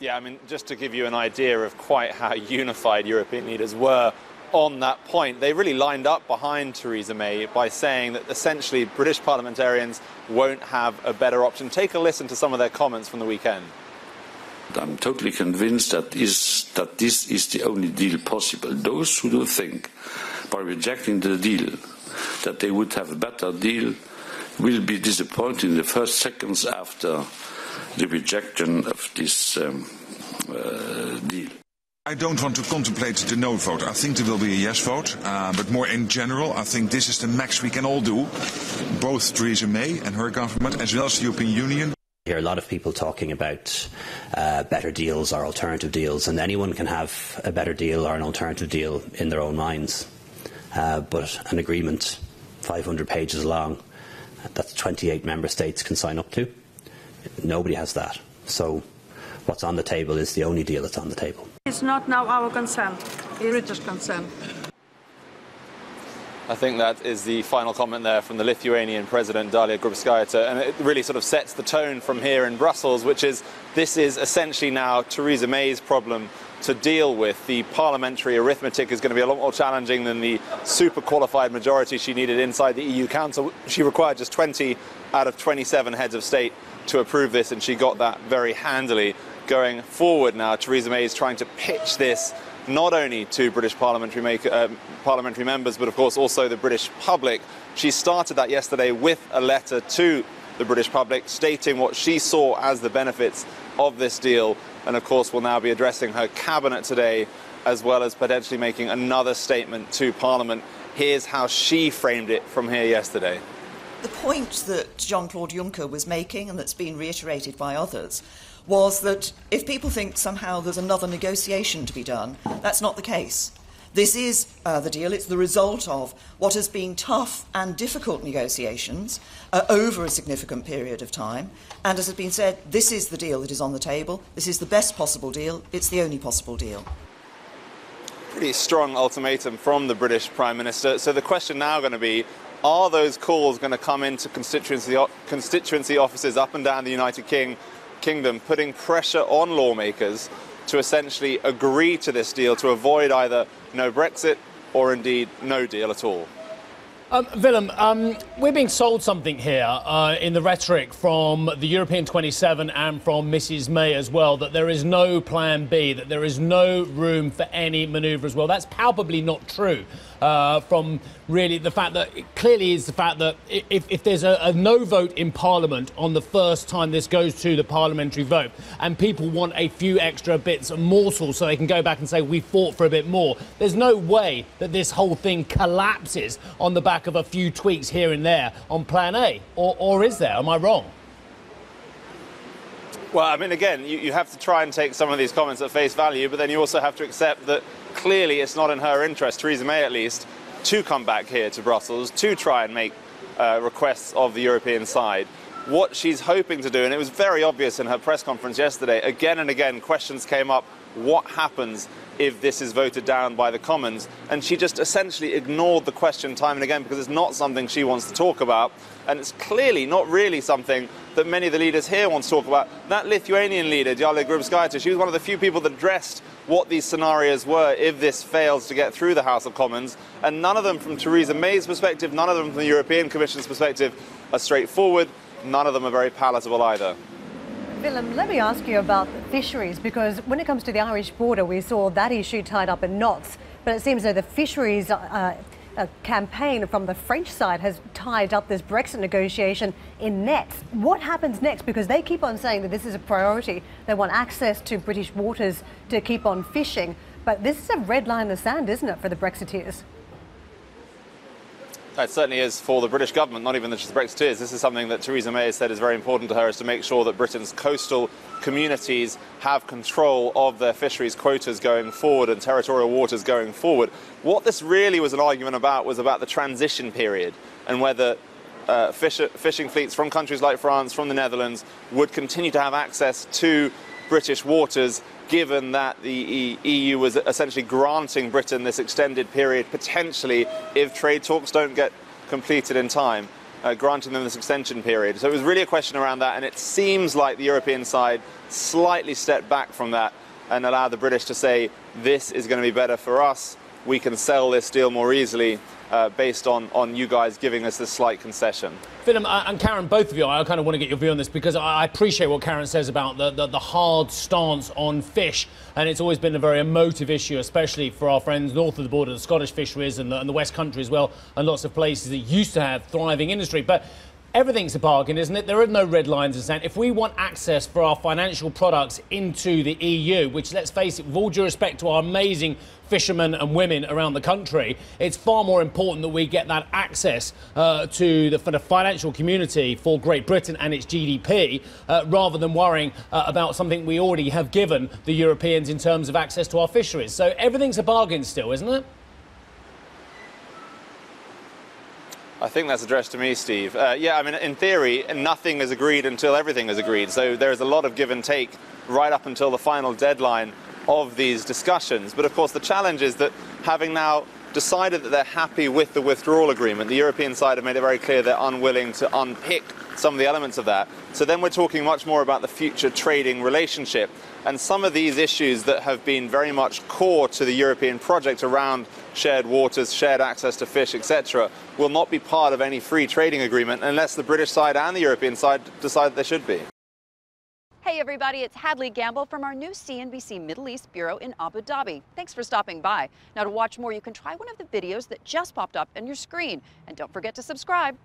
Yeah, I mean, just to give you an idea of quite how unified European leaders were on that point, they really lined up behind Theresa May by saying that essentially British parliamentarians won't have a better option. Take a listen to some of their comments from the weekend. I'm totally convinced that this is the only deal possible. Those who do think, by rejecting the deal, that they would have a better deal, will be disappointed in the first seconds after the rejection of this deal. I don't want to contemplate the no vote. I think there will be a yes vote, but more in general, I think this is the max we can all do, both Theresa May and her government, as well as the European Union. I hear a lot of people talking about better deals or alternative deals, and anyone can have a better deal or an alternative deal in their own minds. But an agreement 500 pages long that 28 member states can sign up to, nobody has that. So what's on the table is the only deal that's on the table. It's not now our concern, it's British concern. I think that is the final comment there from the Lithuanian President, Dalia Grybauskaitė, and it really sort of sets the tone from here in Brussels, which is this is essentially now Theresa May's problem to deal with. The parliamentary arithmetic is going to be a lot more challenging than the super qualified majority she needed inside the EU Council. She required just 20 out of 27 heads of state to approve this, and she got that very handily. Going forward now, Theresa May is trying to pitch this not only to British parliamentary members, but of course also the British public. She started that yesterday with a letter to the British public stating what she saw as the benefits of this deal, and of course will now be addressing her cabinet today, as well as potentially making another statement to Parliament. Here's how she framed it from here yesterday. The point that Jean-Claude Juncker was making, and that's been reiterated by others, was that if people think somehow there's another negotiation to be done, that's not the case. This is the deal. It's the result of what has been tough and difficult negotiations over a significant period of time. And as has been said, this is the deal that is on the table. This is the best possible deal. It's the only possible deal. Pretty strong ultimatum from the British Prime Minister. So the question now going to be, are those calls going to come into constituency offices up and down the United Kingdom, putting pressure on lawmakers to essentially agree to this deal to avoid either no Brexit or indeed no deal at all? Willem, we're being sold something here in the rhetoric from the European 27 and from Mrs May as well, that there is no plan B, that there is no room for any manoeuvre as well. That's palpably not true. From really the fact that it clearly is the fact that if there's a no vote in Parliament on the first time this goes to the parliamentary vote and people want a few extra bits of morsels so they can go back and say we fought for a bit more, there's no way that this whole thing collapses on the back of a few tweaks here and there on plan A, or is there? Am I wrong? Well, I mean, again, you have to try and take some of these comments at face value, but then you also have to accept that clearly it's not in her interest, Theresa May at least, to come back here to Brussels, to try and make requests of the European side. What she's hoping to do, and it was very obvious in her press conference yesterday, again and again questions came up, what happens if this is voted down by the Commons? And she just essentially ignored the question time and again because it's not something she wants to talk about, and it's clearly not really something that many of the leaders here want to talk about. That Lithuanian leader, Dalia Grybauskaitė, she was one of the few people that addressed what these scenarios were if this fails to get through the House of Commons, and none of them from Theresa May's perspective, none of them from the European Commission's perspective are straightforward, none of them are very palatable either. Willem, let me ask you about fisheries, because when it comes to the Irish border, we saw that issue tied up in knots, but it seems that the fisheries campaign from the French side has tied up this Brexit negotiation in nets. What happens next? Because they keep on saying that this is a priority. They want access to British waters to keep on fishing, but this is a red line in the sand, isn't it, for the Brexiteers? It certainly is for the British government, not even just the Brexiteers. This is something that Theresa May has said is very important to her, is to make sure that Britain's coastal communities have control of their fisheries quotas going forward and territorial waters going forward. What this really was an argument about was about the transition period and whether fishing fleets from countries like France, from the Netherlands, would continue to have access to British waters, given that the EU was essentially granting Britain this extended period, potentially, if trade talks don't get completed in time. granting them this extension period. So it was really a question around that, and it seems like the European side slightly stepped back from that and allowed the British to say, this is going to be better for us, we can sell this deal more easily based on you guys giving us this slight concession. Willem and Karen, both of you, I kind of want to get your view on this because I appreciate what Karen says about the hard stance on fish, and it's always been a very emotive issue, especially for our friends north of the border, the Scottish fisheries and the West Country as well, and lots of places that used to have thriving industry. But everything's a bargain, isn't it? There are no red lines in saying if we want access for our financial products into the EU, which, let's face it, with all due respect to our amazing fishermen and women around the country, it's far more important that we get that access to the financial community for Great Britain and its GDP, rather than worrying about something we already have given the Europeans in terms of access to our fisheries. So everything's a bargain still, isn't it? I think that's addressed to me, Steve. Yeah, I mean, in theory, nothing is agreed until everything is agreed. So there's a lot of give and take right up until the final deadline of these discussions. But of course, the challenge is that having now decided that they're happy with the withdrawal agreement, the European side have made it very clear they're unwilling to unpick some of the elements of that. So then we're talking much more about the future trading relationship. And some of these issues that have been very much core to the European project around shared waters, shared access to fish, etc., will not be part of any free trading agreement unless the British side and the European side decide they should be. Hey everybody, it's Hadley Gamble from our new CNBC Middle East Bureau in Abu Dhabi. Thanks for stopping by. Now to watch more, you can try one of the videos that just popped up on your screen. And don't forget to subscribe.